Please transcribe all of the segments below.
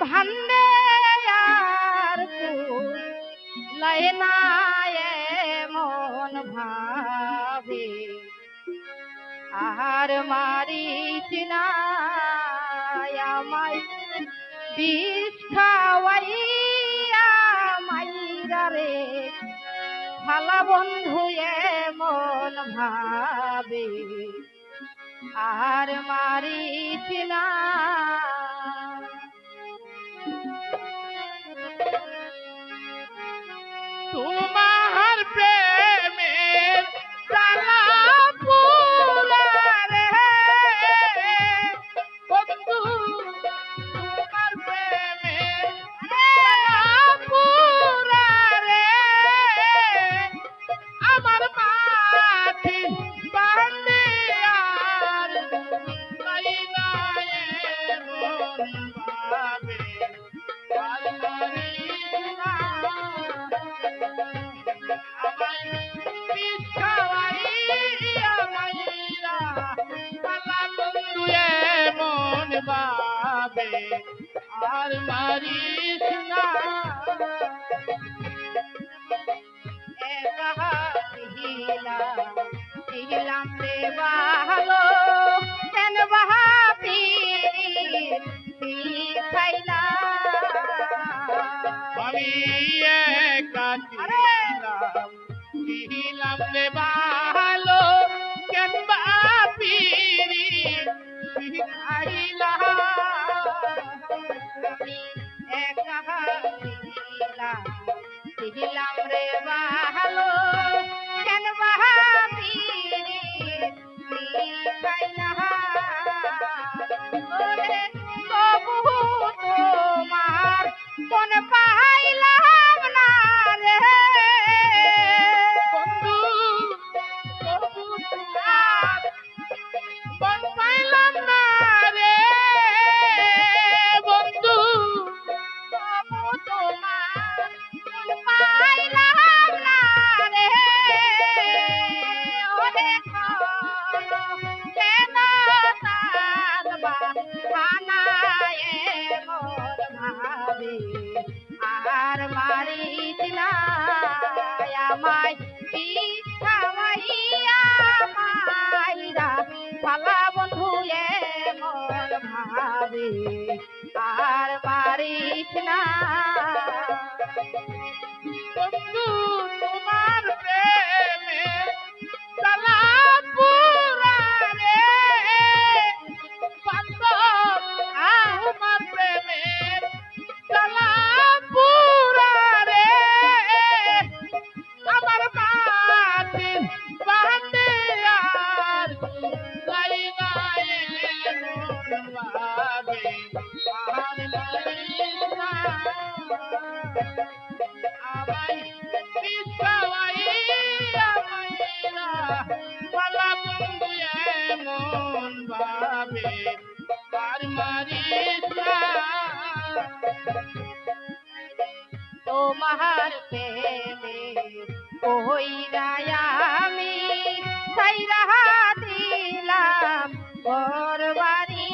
ভান্ডে আর লাই না মন ভাবে আর মারিস না আমায় বিষ খাওয়াইয়া মাইরা রে ভালা বন্ধু মন ভাবে আর মারিস না তোমার প্রেমের জ্বালা পুরারে বন্ধু তোমার প্রেমের জ্বালা পুরারে আমার মাটি বান্ধে আর লাইলা মন ভাবে আর মারিস না আর মারিস না দিলাম রে ভালো কেন বাহাপি খাইলা আমি একা দিলাম রে ভালো কেন বাপিরি শিখাইলা দিলাম রে ভালো কেন বাহাপি খাইলা ওরে তবু তোমার কোন পাইলাম না রে বন্ধু তবু তোমার মন পাইলাম না রে বন্ধু তবু তোমার কোন পাইলাম না রে ওরে কেন সাদবা খানায় মোর ভাবে আর মারিস না আমায় পিছাওয়াইয়া মাইরা ভালা বন্ধু মোর ভাবে আর মারিস না বন্ধু তোমার প্রেমে জ্বালা পুরারে বান্ধব তোমার প্রেমের জ্বালা পুরারে আমার মাটি বান্ধে আর লাইলা মন ভাবে আর মারিস না আমায় পিছাওয়াইয়া মাইরা ভালা বন্ধু মন ভাবে আর মারিস না তোমার প্রেমে কইরা আমি ছাইরা দিলাম ঘর বাড়ি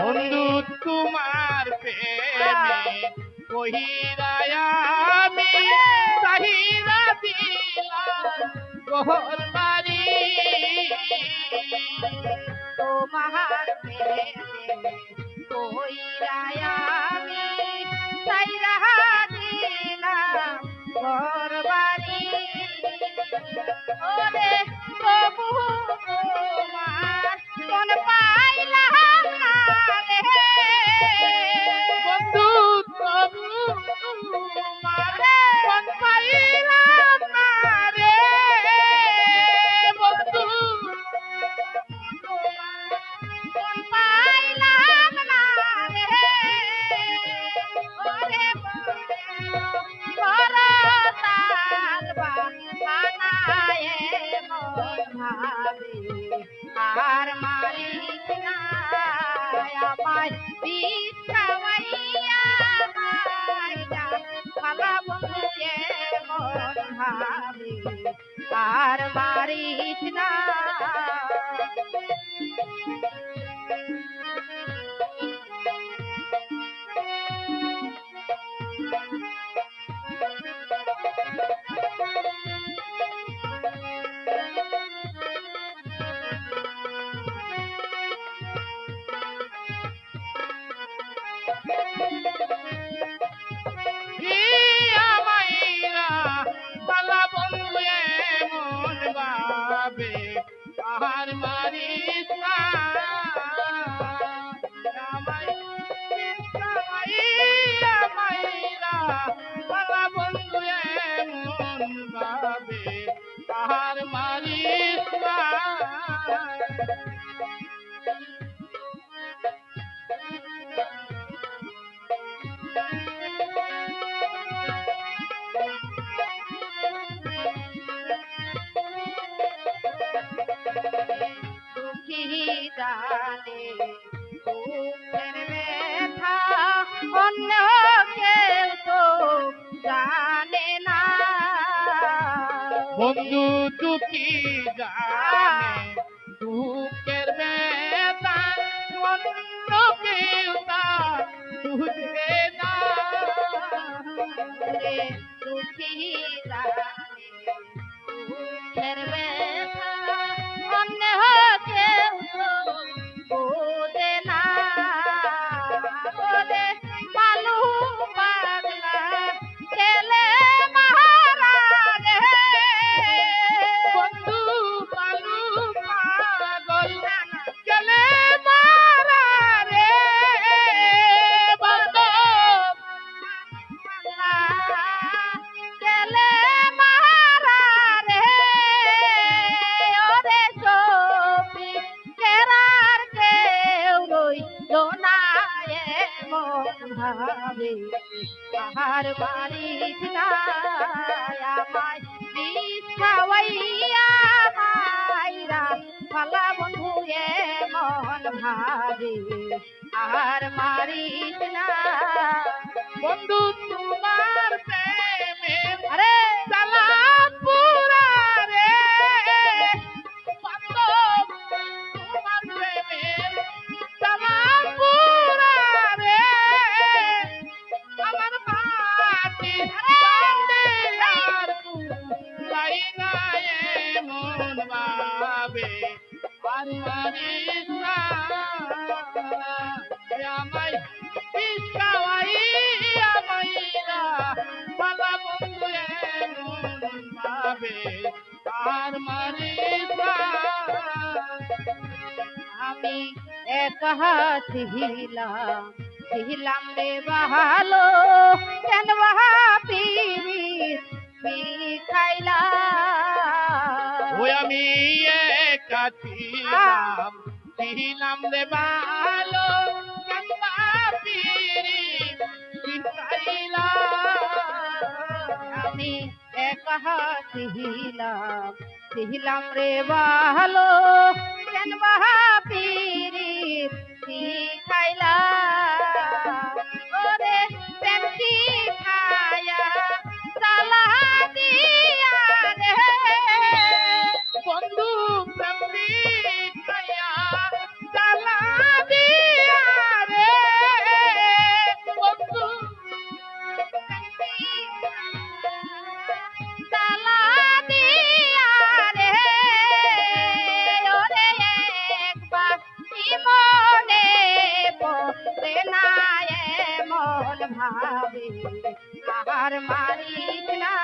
বন্ধু তোমার প্রেমে কহিরা আমি চাহিদা দিলাম ঘর বাড়ি তোমার প্রেমে কইরা আমি ছাইরা দিলাম ঘর বাড়ি ওরে তবু তোমার কোন পাইলাম না রে বন্ধু তবু তোমার মন পাইলাম না রে বন্ধু কোন পাইলাম না রে ওরে করতাল বাহানায় মন ভাবে আর মারিস না আমায় পিছাওয়াইয়া মাইরা ভালা বন্ধু মন ভাবে আর মারিস না ইয়া মাইরা শালা বন্ধু এমন ভাবে আর মারিস না ইয়া মাইরা শালা বন্ধু এমন ভাবে আর মারিস না দুঃখী জানে দুঃখের ব্যথা অন্য কেউ তো জানে না বন্ধু দুঃখী জানে দুঃখের ব্যথা অন্য কেউ তা বুঝে না রে দুঃখী জানে দুঃখের ব্যথা অন্য কেউ তো বোঝে না ওরে মালু পাগলা ছেলে মারা রে বন্ধু পালু পাগল গেলে মারা রে বন্ধু ছেলে মারা রে ওরে সপি কেরার কেউ রইল না এমন ভাবে আহার বাড়িস না আমায় বিষ খাওয়াইয়া মাইরা পালা বন্ধু এমন ভাবে আর মারিস না বন্ধু তোমার প্রেমে আরে সালা পুরা রে বান্ধব তোমার প্রেমে সালা পুরা রে আমার মাটি কান্দে আর কুলাই না এমন ভাবে আর মারিস না আমায় বিষ খাওয়াইয়া মাইরা পালা বন্ধু এমন ভাবে আর মারিস না আমি একা ছিলাম ছিলাম রে ভালো কেন পিরি খাইলা ওই আমি একা ছিলাম ছিলাম রে ভালো কান্দা পিরি পিতাইলা আমি একা ছিলাম ছিলাম রে ভালো কেন পিরি খাইলা ওরে প্রেম খায়া সালা দিয়া রে বন্ধু প্রেমী খায়া সালা দিয়া রে বন্ধু সালা দিয়া রে ওরে একবার মনে পড়ে না এমন ভাবে আর মারিস না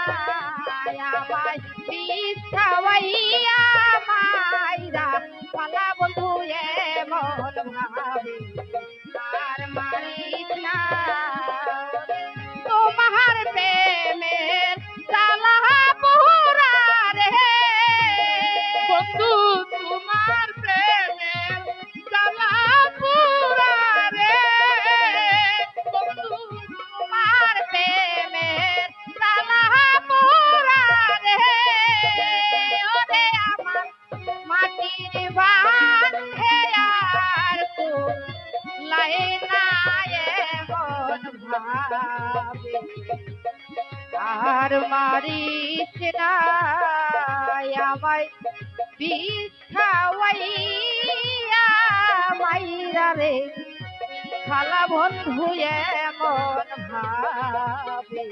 আমায় বিষ খাওয়াইয়া মাইরা পালা বন্ধু এমন ভাবে আর মারিস না তোমার প্রেমের সালা পুরা রে বন্ধু তোমার প্রেমের সালা পুরা রে বন্ধু তোমার প্রেমের সালা পুরা রে ওরে আমার মাটির বান হে আর কো লাইনা এমন ভাবে আর মারিস না আমায় বিষ খাওয়াইয়া মাইরা রে খালা বন্ধু এমন ভাবে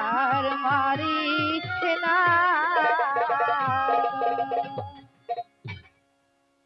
আর মারিস না